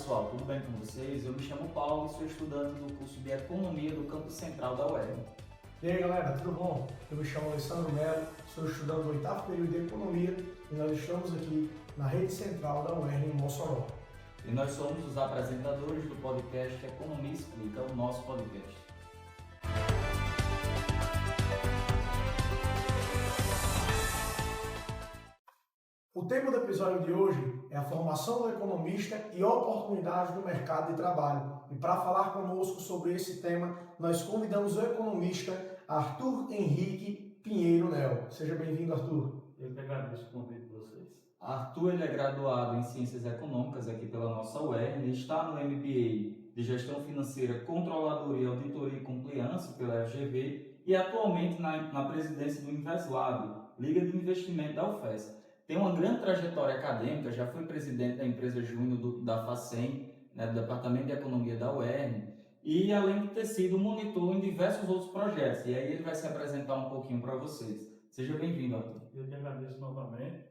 pessoal, tudo bem com vocês? Eu me chamo Paulo e sou estudante do curso de Economia do Campus Central da UERN. E aí galera, tudo bom? Eu me chamo Alessandro Melo, sou estudante do 8º período de Economia e nós estamos aqui na rede central da UERN em Mossoró. E nós somos os apresentadores do podcast Economia Explica, o nosso podcast. O tema do episódio de hoje é a formação do economista e oportunidades no mercado de trabalho. E para falar conosco sobre esse tema, nós convidamos o economista Arthur Henrique Pinheiro Nel. Seja bem-vindo, Arthur. Eu que agradeço o convite de vocês. Arthur ele é graduado em Ciências Econômicas aqui pela nossa UERN, está no MBA de Gestão Financeira, Controladoria, Auditoria e Compliance pela FGV e atualmente na presidência do Inveslab, Liga de Investimento da UFES. Tem uma grande trajetória acadêmica, já foi presidente da empresa júnior da FACEM, do Departamento de Economia da UERN, e além de ter sido monitor em diversos outros projetos. E aí ele vai se apresentar um pouquinho para vocês. Seja bem-vindo, Arthur. Eu te agradeço novamente.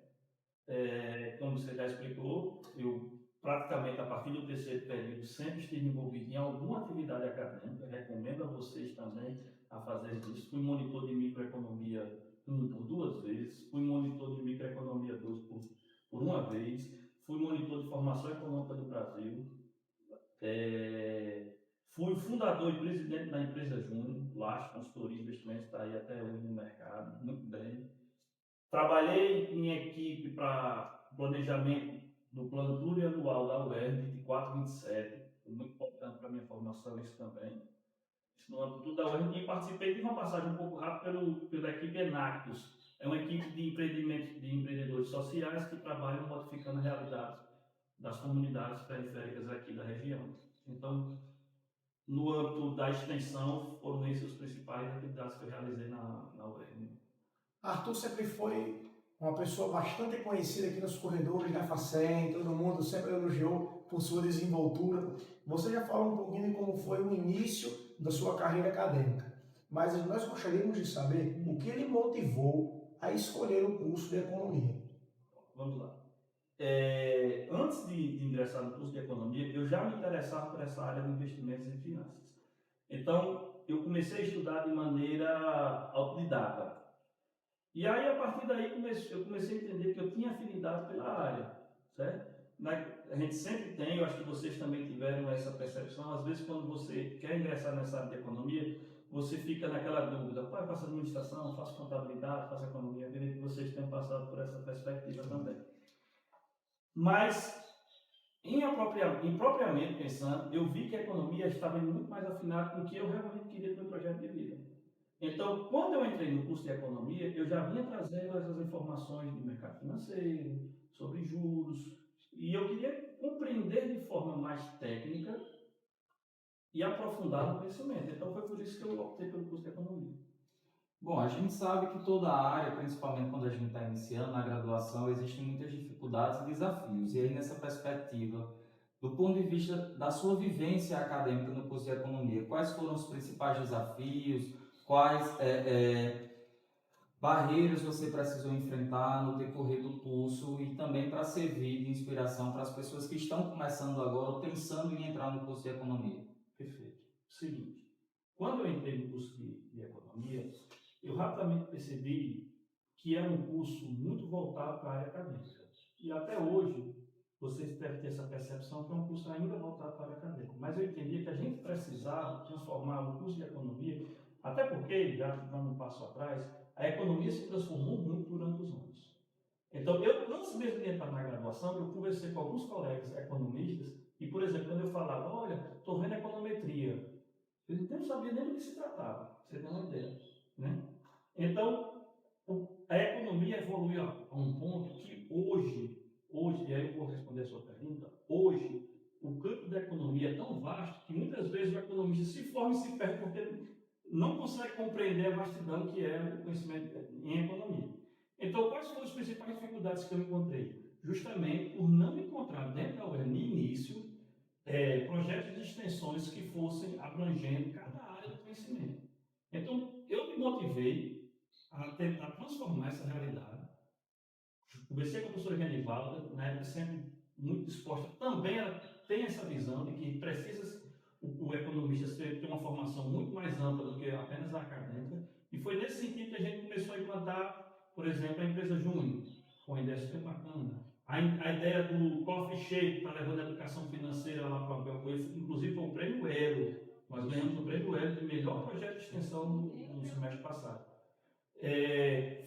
Como você já explicou, eu praticamente a partir do terceiro período sempre estive envolvido em alguma atividade acadêmica. Recomendo a vocês também a fazer isso. Fui monitor de microeconomia 1 por 2 vezes, fui monitor de microeconomia 2 por uma vez, fui monitor de formação econômica do Brasil, fui fundador e presidente da empresa Júnior, LAS, Consultoria e Investimentos, está aí até hoje no mercado, muito bem. Trabalhei em equipe para planejamento do plano plurianual da UERN, 24 e 27, foi muito importante para a minha formação isso também. Isso no âmbito da UERN, e participei de uma passagem um pouco rápida pela equipe Enactus. É uma equipe de empreendedores sociais que trabalham modificando a realidade das comunidades periféricas aqui da região. Então, no âmbito da extensão, foram esses os principais atividades que eu realizei na UERN. Arthur sempre foi uma pessoa bastante conhecida aqui nos corredores da FACEM, todo mundo sempre elogiou por sua desenvoltura. Você já falou um pouquinho de como foi o início da sua carreira acadêmica, mas nós gostaríamos de saber o que lhe motivou a escolher o curso de Economia. Vamos lá. Antes de ingressar no curso de Economia, eu já me interessava por essa área de investimentos e finanças. Então, eu comecei a estudar de maneira autodidata. E aí, a partir daí, eu comecei a entender que eu tinha afinidade pela área, certo? A gente sempre tem, eu acho que vocês também tiveram essa percepção, às vezes quando você quer ingressar nessa área de economia, você fica naquela dúvida, eu faço administração, faço contabilidade, faço economia, eu queria que vocês tenham passado por essa perspectiva também. Mas, propriamente pensando, eu vi que a economia estava muito mais afinada com o que eu realmente queria do meu projeto de vida. Então, quando eu entrei no curso de Economia, eu já vinha trazendo essas informações do mercado financeiro, sobre juros, e eu queria compreender de forma mais técnica e aprofundar no conhecimento. Então, foi por isso que eu optei pelo curso de Economia. Bom, a gente sabe que toda a área, principalmente quando a gente está iniciando na graduação, existem muitas dificuldades e desafios. E aí, nessa perspectiva, do ponto de vista da sua vivência acadêmica no curso de Economia, quais foram os principais desafios, quais barreiras você precisou enfrentar no decorrer do curso e também para servir de inspiração para as pessoas que estão começando agora ou pensando em entrar no curso de Economia? Perfeito. Seguinte, quando eu entrei no curso de Economia, eu rapidamente percebi que era um curso muito voltado para a área acadêmica. E até hoje, vocês devem ter essa percepção que é um curso ainda voltado para a área acadêmica. Mas eu entendia que a gente precisava transformar o curso de Economia, até porque, já dando um passo atrás, a economia se transformou muito durante os anos. Então, antes mesmo de entrar na graduação, eu conversei com alguns colegas economistas e, por exemplo, quando eu falava, olha, estou vendo econometria, eles não sabiam nem do que se tratava, você tem uma ideia, né? Então, a economia evoluiu a um ponto que hoje, e aí eu vou responder a sua pergunta, hoje, o campo da economia é tão vasto que muitas vezes o economista se forma e se perde porque ele não consegue compreender a vastidão que é o conhecimento em economia. Então, quais foram as principais dificuldades que eu encontrei? Justamente por não encontrar dentro da UERN, no início, projetos de extensões que fossem abrangendo cada área do conhecimento. Então, eu me motivei a tentar transformar essa realidade. Conversei com a professora Genivalda, na época sempre muito disposta também a tem essa visão de que precisa o economista ter uma formação muito mais ampla do que apenas a acadêmica, e foi nesse sentido que a gente começou a implantar, por exemplo, a empresa Júnior, com uma ideia super bacana. A ideia do Coffee Shake, que está levando a educação financeira lá para o Abel Coelho, inclusive foi o prêmio Elo. Nós ganhamos o prêmio Elo de melhor projeto de extensão no semestre passado.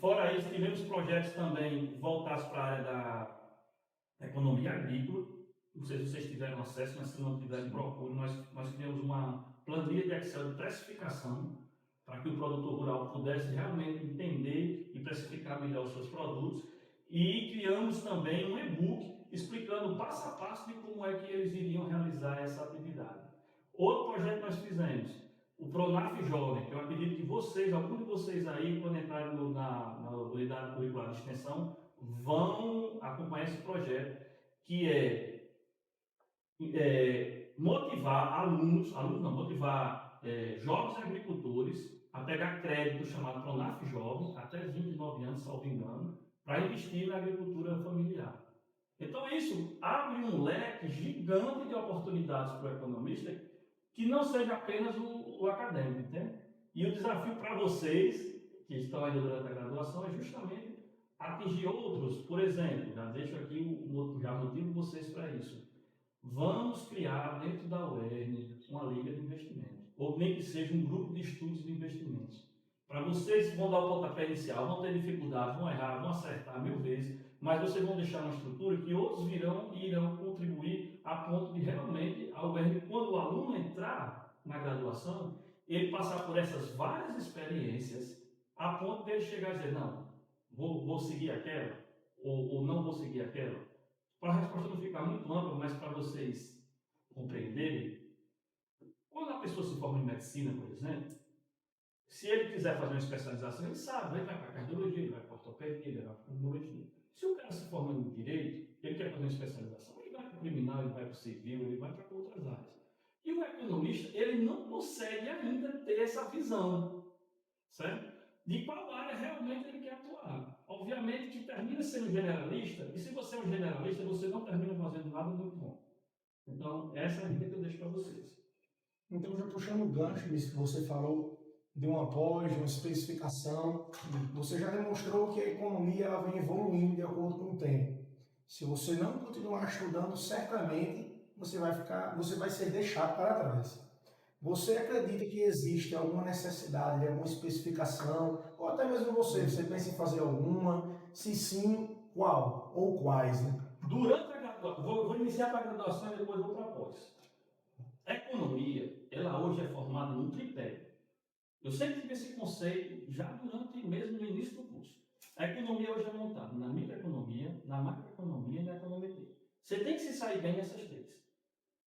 Fora isso, tivemos projetos também voltados para a área da economia agrícola. Não sei se vocês tiveram acesso, mas se não tiverem, procure. Nós criamos uma planilha de Excel de precificação para que o produtor rural pudesse realmente entender e precificar melhor os seus produtos. E criamos também um e-book explicando passo a passo de como é que eles iriam realizar essa atividade. Outro projeto que nós fizemos, o Pronaf Jovem, que eu acredito que vocês, alguns de vocês aí, quando entrarem na unidade curricular de extensão, vão acompanhar esse projeto, que motivar motivar jovens agricultores a pegar crédito chamado Pronaf Jovem, até 29 anos, salvo engano, para investir na agricultura familiar. Então isso abre um leque gigante de oportunidades para o economista, que não seja apenas o acadêmico, entende? E o desafio para vocês, que estão ainda durante a graduação, é justamente atingir outros. Por exemplo, já deixo aqui já motivo vocês para isso. Vamos criar dentro da UERN uma liga de investimentos, ou nem que seja um grupo de estudos de investimentos. Para vocês vão dar o pontapé inicial, vão ter dificuldades, vão errar, vão acertar 1000 vezes, mas vocês vão deixar uma estrutura que outros virão e irão contribuir a ponto de realmente a UERN, quando o aluno entrar na graduação, ele passar por essas várias experiências, a ponto de ele chegar a dizer, não, vou seguir aquela, ou não vou seguir aquela. Para a resposta não ficar muito ampla, mas para vocês compreenderem, quando a pessoa se forma em medicina, por exemplo, se ele quiser fazer uma especialização, ele sabe, ele vai para a cardiologia, ele vai para a ortopedia, ele vai para a pulmonologia. Se o cara se forma em direito, ele quer fazer uma especialização, ele vai para o criminal, ele vai para o civil, ele vai para outras áreas. E o economista, ele não consegue ainda ter essa visão, certo? De qual área realmente ele quer atuar. Obviamente que termina sendo generalista, e se você é um generalista, você não termina fazendo nada muito bom. Então, essa é a dica que eu deixo para vocês. Então, já puxando o gancho nisso que você falou, de um apoio, de uma especificação, você já demonstrou que a economia ela vem evoluindo de acordo com o tempo. Se você não continuar estudando, certamente você vai ser deixado para trás. Você acredita que existe alguma necessidade de alguma especificação, ou até mesmo você pensa em fazer alguma? Se sim, qual? Ou quais, né? Durante a graduação, vou iniciar para a graduação e depois vou para a pós. A economia, ela hoje é formada num tripé. Eu sempre tive esse conceito já mesmo no início do curso. A economia hoje é montada na microeconomia, na macroeconomia e na econometria. Você tem que se sair bem nessas três.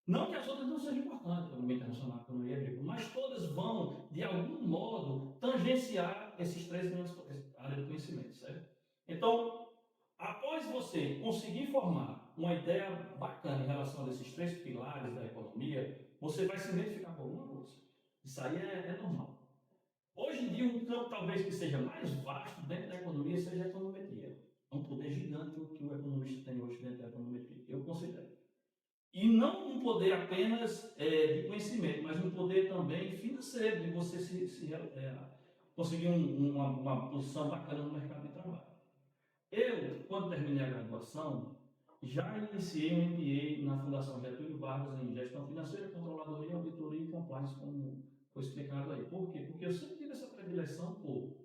Não que as outras não sejam importantes, economia internacional, economia agrícola, mas todas vão, de algum modo, tangenciar esses três grandes áreas de conhecimento, certo? Então, após você conseguir formar uma ideia bacana em relação a esses três pilares da economia, você vai se identificar com alguma coisa. Isso aí é normal. Hoje em dia, um campo talvez que seja mais vasto dentro da economia seja a econometria. É um poder gigante que o economista tem hoje dentro da econometria, eu considero. E não um poder apenas de conhecimento, mas um poder também financeiro, de você conseguir uma posição bacana no mercado de trabalho. Eu, quando terminei a graduação, já iniciei um MBA na Fundação Getúlio Vargas em Gestão Financeira, Controladoria, Auditoria e Compliance, como foi explicado aí. Por quê? Porque eu sempre tive essa predileção por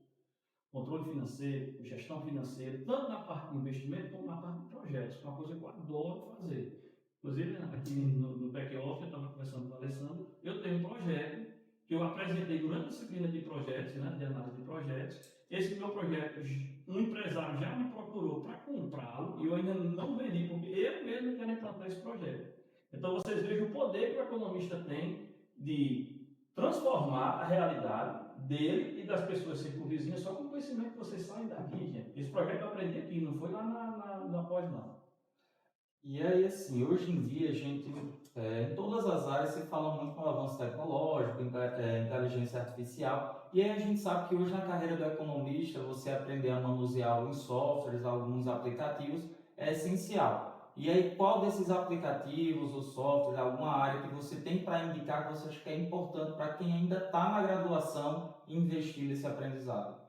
controle financeiro, gestão financeira, tanto na parte de investimento como na parte de projetos, que é uma coisa que eu adoro fazer. Inclusive, aqui no back-office, eu estava conversando com o Alessandro, eu tenho um projeto que eu apresentei durante a disciplina de projetos, né, de análise de projetos. Esse meu projeto, um empresário já me procurou para comprá-lo e eu ainda não vendi, porque eu mesmo quero implantar esse projeto. Então, vocês vejam o poder que o economista tem de transformar a realidade dele e das pessoas circunvizinhas só com o conhecimento que vocês saem daqui, gente. Esse projeto eu aprendi aqui, não foi lá na pós, não. E aí, assim, hoje em dia, a gente, em todas as áreas, se fala muito com o avanço tecnológico, inteligência artificial, e aí a gente sabe que hoje na carreira do economista, você aprender a manusear alguns softwares, alguns aplicativos, é essencial. E aí, qual desses aplicativos ou softwares, alguma área que você tem para indicar que você acha que é importante para quem ainda está na graduação investir nesse aprendizado?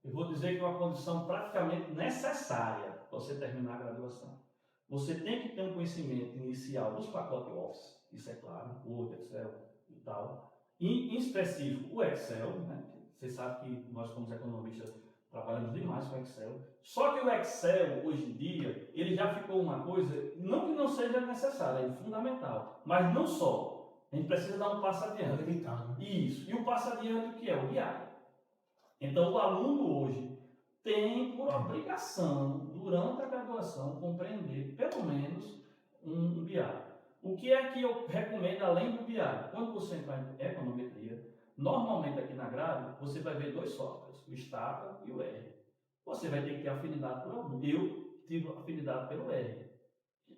Eu vou dizer que é uma condição praticamente necessária para você terminar a graduação. Você tem que ter um conhecimento inicial dos pacotes Office, isso é claro, Word, Excel e tal. Em específico, o Excel, né? Você sabe que nós, como economistas, trabalhamos demais com Excel. Só que o Excel, hoje em dia, ele já ficou uma coisa, não que não seja necessária, é fundamental, mas não só. A gente precisa dar um passo adiante. É limitado, né? Isso. E o passo adiante, o que é? O BI. Então, o aluno hoje tem por obrigação, durante a graduação, compreender pelo menos um BI. O que é que eu recomendo além do BI? Quando você entrar em econometria, normalmente aqui na grade, você vai ver dois softwares, o Stata e o R. Você vai ter que ter afinidade por algum. Eu tive afinidade pelo R.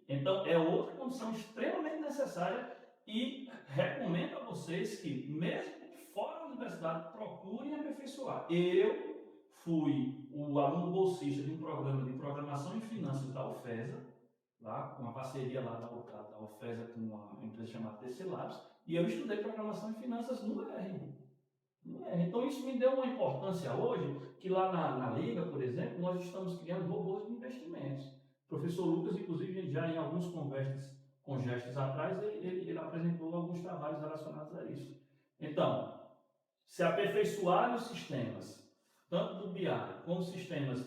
Então, é outra condição extremamente necessária e recomendo a vocês que, mesmo fora da universidade, procurem aperfeiçoar. Eu fui o aluno bolsista de um programa de programação e finanças da UFESA, lá, uma parceria lá da UFESA com uma empresa chamada TC Labs, e eu estudei programação e finanças no R. Então isso me deu uma importância hoje, que lá na Liga, por exemplo, nós estamos criando robôs de investimentos. O professor Lucas, inclusive, já em alguns congestos atrás, ele apresentou alguns trabalhos relacionados a isso. Então, se aperfeiçoar os sistemas, tanto do BI como sistemas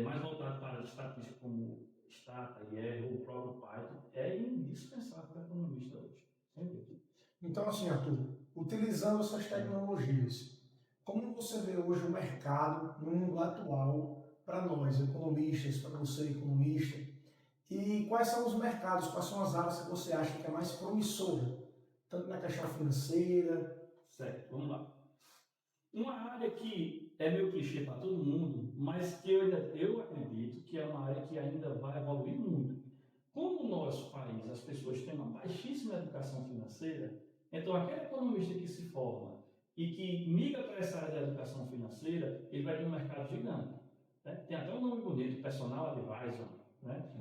mais voltados para a estatística, como Stata, IR ou o próprio Python, é indispensável para o economista hoje. Sem dúvida. Então, assim, Arthur, utilizando essas tecnologias, como você vê hoje o mercado no mundo atual para nós, economistas, para você, economista, e quais são os mercados, quais são as áreas que você acha que é mais promissora, tanto na questão financeira? Certo, vamos lá. Uma área que é meio clichê para todo mundo, mas que eu acredito que é uma área que ainda vai evoluir muito. Como no nosso país as pessoas têm uma baixíssima educação financeira, então aquele economista que se forma e que migra para essa área da educação financeira, ele vai ter um mercado gigante. Né? Tem até um nome bonito, personal advisor, né?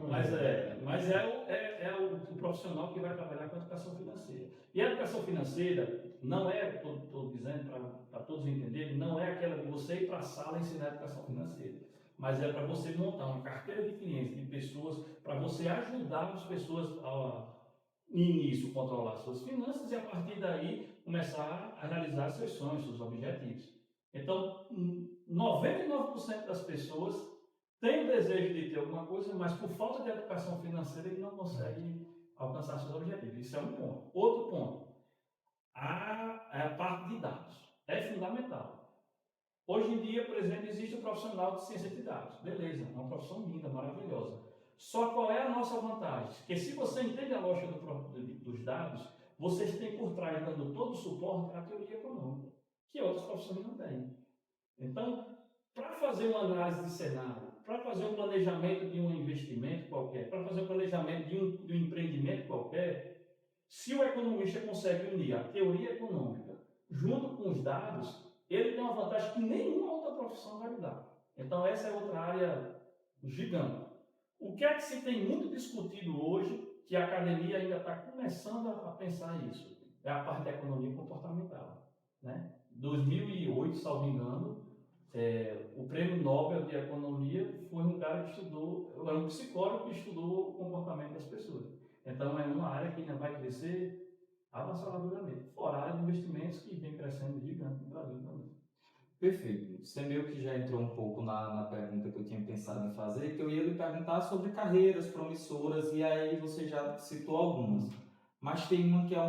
Mas é o profissional que vai trabalhar com a educação financeira. E a educação financeira não é, estou dizendo para todos entenderem, não é aquela de você ir para a sala ensinar educação financeira, mas é para você montar uma carteira de clientes, de pessoas, para você ajudar as pessoas a, no início, controlar suas finanças e a partir daí começar a realizar seus sonhos, seus objetivos. Então, 99% das pessoas têm o desejo de ter alguma coisa, mas por falta de educação financeira ele não consegue alcançar seus objetivos. Isso é um ponto. Outro ponto, a parte de dados. É fundamental. Hoje em dia, por exemplo, existe o profissional de ciência de dados. Beleza, é uma profissão linda, maravilhosa. Só qual é a nossa vantagem? Que se você entende a lógica dos dados, vocês têm por trás, dando todo o suporte à teoria econômica, que outras profissões não têm. Então, para fazer uma análise de cenário, para fazer um planejamento de um investimento qualquer, para fazer um planejamento de um empreendimento qualquer, se o economista consegue unir a teoria econômica junto com os dados, ele tem uma vantagem que nenhuma outra profissão vai lhe dar. Então, essa é outra área gigante. O que é que se tem muito discutido hoje, que a academia ainda está começando a pensar isso? É a parte da economia comportamental. Né? 2008, salvo engano, o prêmio Nobel de Economia foi um cara que estudou, era um psicólogo que estudou o comportamento das pessoas. Então, é uma área que ainda vai crescer avassaladoramente. Fora a área de investimentos que vem crescendo gigante no Brasil também. Perfeito. Você meio que já entrou um pouco na pergunta que eu tinha pensado em fazer, que eu ia lhe perguntar sobre carreiras promissoras, e aí você já citou algumas. Mas tem uma que é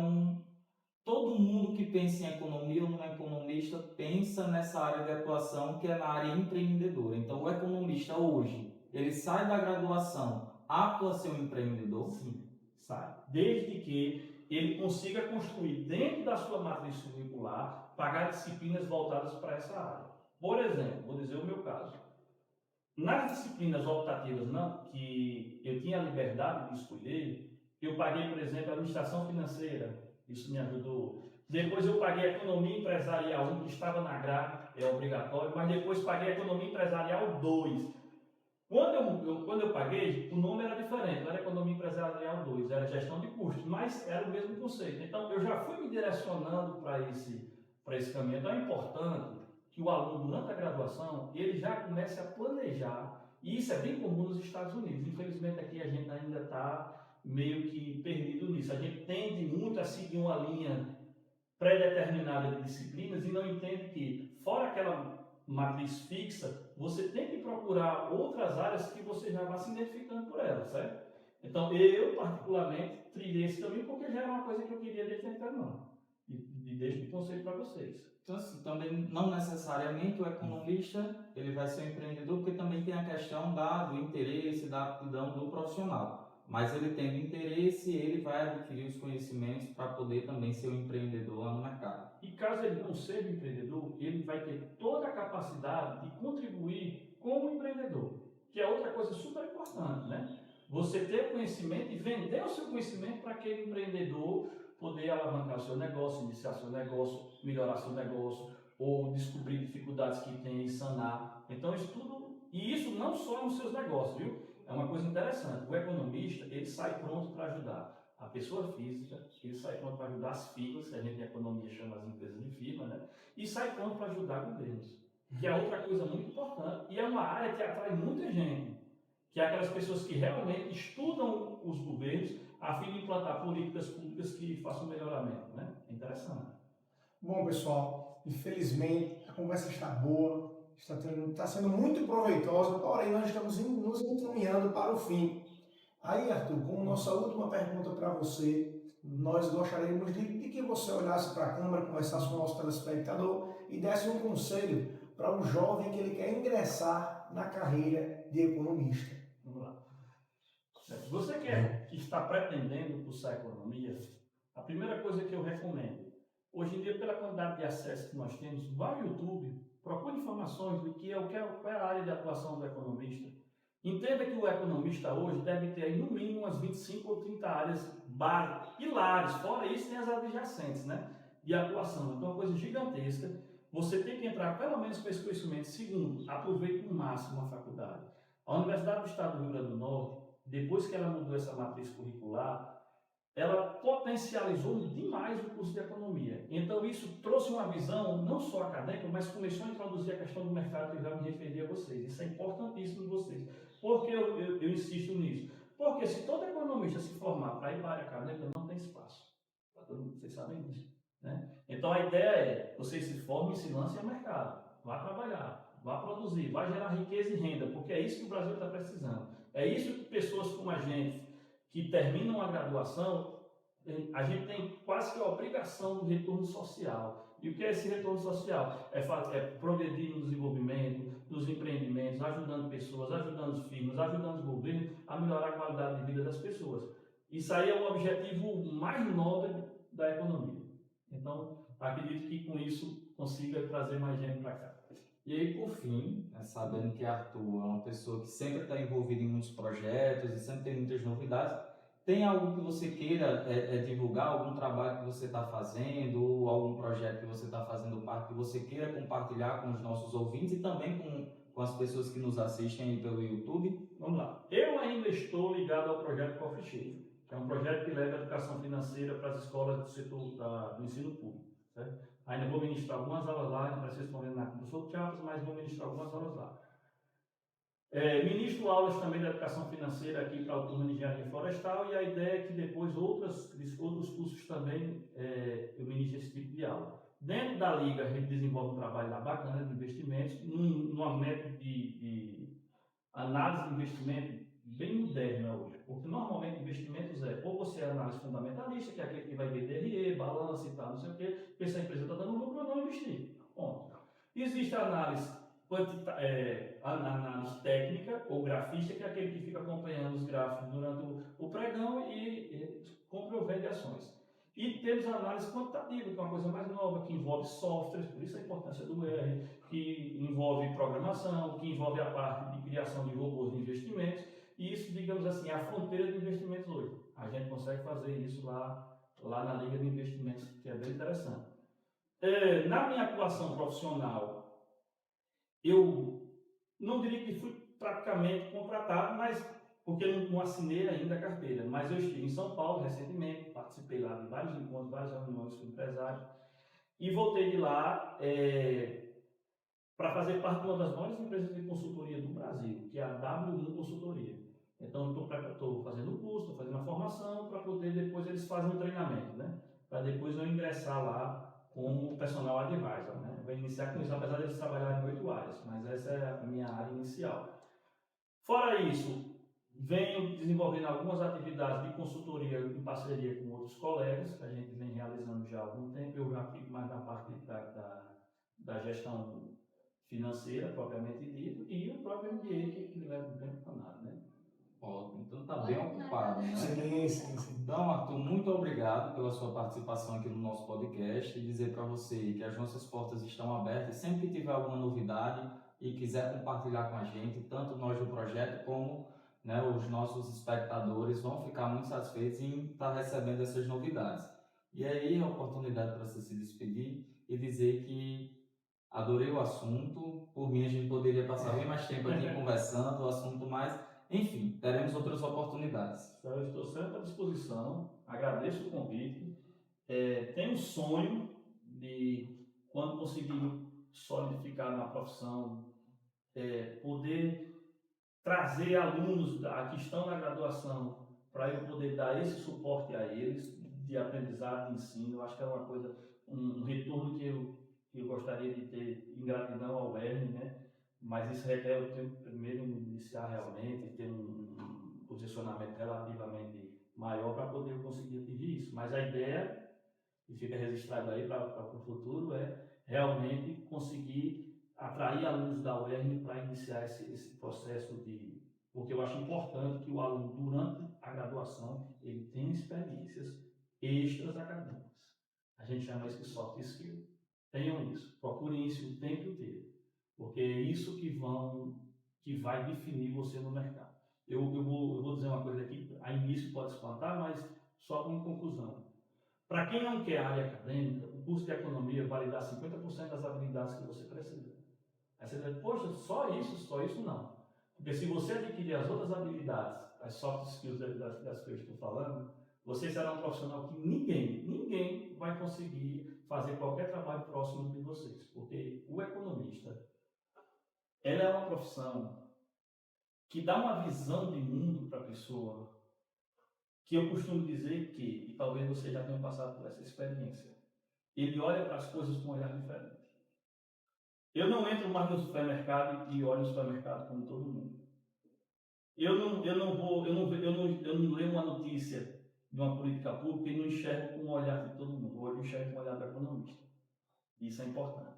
todo mundo que pensa em economia ou não é economista pensa nessa área de atuação, que é na área empreendedora. Então, o economista hoje, ele sai da graduação, apto a ser um empreendedor? Sim, sai. Desde que ele consiga construir dentro da sua matriz curricular, pagar disciplinas voltadas para essa área. Por exemplo, vou dizer o meu caso. Nas disciplinas optativas que eu tinha a liberdade de escolher, eu paguei, por exemplo, administração financeira, isso me ajudou. Depois eu paguei economia empresarial 1, que estava na grade, é obrigatório, mas depois paguei economia empresarial 2. Quando eu paguei, o nome era diferente, não era Economia Empresarial 2, era Gestão de Custos, mas era o mesmo conceito. Então, eu já fui me direcionando para esse caminho. Então, é importante que o aluno, durante a graduação, ele já comece a planejar, e isso é bem comum nos Estados Unidos. Infelizmente, aqui a gente ainda está meio que perdido nisso. A gente tende muito a seguir uma linha pré-determinada de disciplinas e não entende que, fora aquela matriz fixa, você tem que procurar outras áreas que você já vá se identificando por elas, certo? Então, eu, particularmente, trilhei esse caminho porque já era uma coisa que eu queria desde então. E deixo o conselho para vocês. Então, assim, também não necessariamente o economista ele vai ser um empreendedor, porque também tem a questão do interesse, da aptidão do profissional. Mas ele tendo interesse, ele vai adquirir os conhecimentos para poder também ser um empreendedor lá no mercado. E caso ele não seja empreendedor, ele vai ter toda a capacidade de contribuir como empreendedor, que é outra coisa super importante, né? Você ter conhecimento e vender o seu conhecimento para aquele empreendedor poder alavancar o seu negócio, iniciar seu negócio, melhorar seu negócio, ou descobrir dificuldades que tem e sanar. Então, isso tudo, e isso não só nos seus negócios, viu? É uma coisa interessante. O economista, ele sai pronto para ajudar a pessoa física, ele sai pronto para ajudar as firmas, que a gente em economia chama as empresas de firma, né? E sai pronto para ajudar governos, que é outra coisa muito importante e é uma área que atrai muita gente, que é aquelas pessoas que realmente estudam os governos a fim de implantar políticas públicas que façam melhoramento, né? É interessante. Bom, pessoal, infelizmente a conversa está boa, está sendo muito proveitosa, porém nós estamos nos encaminhando para o fim. Aí, Arthur, como nossa última pergunta para você, nós gostaríamos de que você olhasse para a câmera, conversasse com o nosso telespectador e desse um conselho para um jovem que ele quer ingressar na carreira de economista. Vamos lá. Você que está pretendendo cursar economia, a primeira coisa que eu recomendo, hoje em dia, pela quantidade de acesso que nós temos, vá ao YouTube, procure informações do qual é a área de atuação do economista. Entenda que o economista hoje deve ter aí, no mínimo umas 25 ou 30 áreas pilares, fora isso tem as adjacentes, né, de atuação. Então é uma coisa gigantesca. Você tem que entrar pelo menos com esse conhecimento. Segundo, aproveite o máximo a faculdade. A Universidade do Estado do Rio Grande do Norte, depois que ela mudou essa matriz curricular, ela potencializou demais o curso de economia. Então isso trouxe uma visão não só acadêmica, mas começou a introduzir a questão do mercado que eu já me referi a vocês. Isso é importantíssimo de vocês. Por que eu insisto nisso? Porque se todo economista se formar para ir para a área acadêmica, não tem espaço. Vocês sabem disso, né? Então a ideia é, vocês se formem e se lancem ao mercado. Vá trabalhar, vá produzir, vá gerar riqueza e renda, porque é isso que o Brasil está precisando. É isso que pessoas como a gente, que terminam a graduação, a gente tem quase que a obrigação do retorno social. E o que é esse retorno social? É progredir no desenvolvimento, nos empreendimentos, ajudando pessoas, ajudando as firmas, ajudando os governos a melhorar a qualidade de vida das pessoas. Isso aí é o objetivo mais nobre da economia. Então, acredito que com isso consiga trazer mais gente para cá. E aí, por fim, sabendo que Arthur é uma pessoa que sempre está envolvida em muitos projetos e sempre tem muitas novidades, tem algo que você queira divulgar, algum trabalho que você está fazendo, ou algum projeto que você está fazendo parte, que você queira compartilhar com os nossos ouvintes e também com as pessoas que nos assistem aí pelo YouTube? Vamos lá. Eu ainda estou ligado ao projeto Cofre Cheio, que é um projeto que leva a educação financeira para as escolas do setor do ensino público, certo? Ainda vou ministrar algumas aulas lá, não preciso responder nada com o professor Chaves, mas vou ministrar algumas aulas lá. Ministro aulas também da educação financeira aqui para a turma de engenharia florestal e a ideia é que depois outros cursos também eu ministro esse tipo de aula. Dentro da Liga a gente desenvolve um trabalho lá bacana de investimentos, numa método de análise de investimento bem moderna hoje, porque normalmente investimentos ou você é análise fundamentalista, que é aquele que vai ver DRE, balanço e tal, não sei o quê, porque se a empresa está dando lucro, eu não investir. Ponto. Existe a análise técnica ou grafista, que é aquele que fica acompanhando os gráficos durante o pregão e compra ou vende ações. E temos a análise quantitativa, que é uma coisa mais nova, que envolve softwares, por isso a importância do R, que envolve programação, que envolve a parte de criação de robôs de investimentos, e isso, digamos assim, é a fronteira de investimentos hoje. A gente consegue fazer isso lá na Liga de Investimentos, que é bem interessante. Na minha atuação profissional, eu não diria que fui praticamente contratado, mas porque eu não assinei ainda a carteira. Mas eu estive em São Paulo recentemente, participei lá de vários encontros, várias reuniões com empresários, e voltei de lá para fazer parte de uma das maiores empresas de consultoria do Brasil, que é a W1 Consultoria. Então, estou fazendo o curso, estou fazendo a formação, para poder depois eles fazerem um treinamento, né? Para depois eu ingressar lá como personal advisor, né? Vou iniciar com isso, apesar de eles trabalharem em 8 áreas, mas essa é a minha área inicial. Fora isso, venho desenvolvendo algumas atividades de consultoria em parceria com outros colegas, que a gente vem realizando já há algum tempo. Eu já fico mais na parte da gestão financeira, propriamente dito, e o próprio MBA, que leva um tempo para nada, né? Ótimo, então está bem ocupado, né? Sim. Então, Arthur, muito obrigado pela sua participação aqui no nosso podcast e dizer para você que as nossas portas estão abertas. Sempre que tiver alguma novidade e quiser compartilhar com a gente, tanto nós do projeto como, né, os nossos espectadores vão ficar muito satisfeitos em estar recebendo essas novidades. E aí, a oportunidade para você se despedir e dizer que adorei o assunto. Por mim, a gente poderia passar bem mais tempo aqui conversando o assunto, mas, enfim, teremos outras oportunidades. Então, eu estou sempre à disposição, agradeço o convite. Tenho um sonho de, quando conseguir solidificar na profissão, poder trazer alunos que estão na graduação para eu poder dar esse suporte a eles, de aprendizado, de ensino. Eu acho que é uma coisa, um retorno que eu gostaria de ter em gratidão ao ERN, né? Mas isso requer eu ter primeiro me iniciar realmente, ter um posicionamento relativamente maior para poder conseguir atingir isso. Mas a ideia, e fica registrado aí para o futuro, é realmente conseguir atrair alunos da UERN para iniciar esse processo de... Porque eu acho importante que o aluno, durante a graduação, ele tenha experiências extras acadêmicas. A gente chama isso de soft skill. Tenham isso, procurem isso o tempo inteiro, porque é isso que vai definir você no mercado. Eu vou dizer uma coisa aqui, a início pode espantar, mas só como conclusão. Para quem não quer área acadêmica, o curso de economia vai lhe dar 50% das habilidades que você precisa. Aí você diz, poxa, só isso não. Porque se você adquirir as outras habilidades, as soft skills das que eu estou falando, você será um profissional que ninguém vai conseguir fazer qualquer trabalho próximo de vocês. Porque o economista, ela é uma profissão que dá uma visão de mundo para a pessoa, que eu costumo dizer que, e talvez você já tenha passado por essa experiência, ele olha para as coisas com um olhar diferente. Eu não entro mais no supermercado e olho no supermercado como todo mundo. Eu não leio uma notícia de uma política pública e não enxergo com o olhar de todo mundo. Eu enxergo com o olhar do economista. Isso é importante.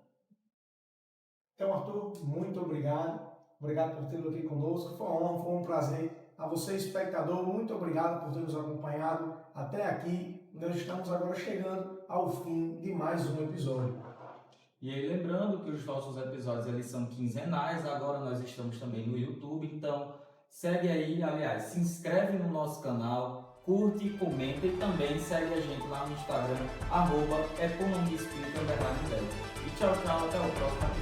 Então, Arthur, muito obrigado. Obrigado por tê-lo aqui conosco. Foi uma honra, foi um prazer. A você, espectador, muito obrigado por ter nos acompanhado até aqui. Nós estamos agora chegando ao fim de mais um episódio. E aí, lembrando que os nossos episódios eles são quinzenais, agora nós estamos também no YouTube, então segue aí, aliás, se inscreve no nosso canal, curte, comenta e também segue a gente lá no Instagram, @economiaexplica_. E tchau, até o próximo.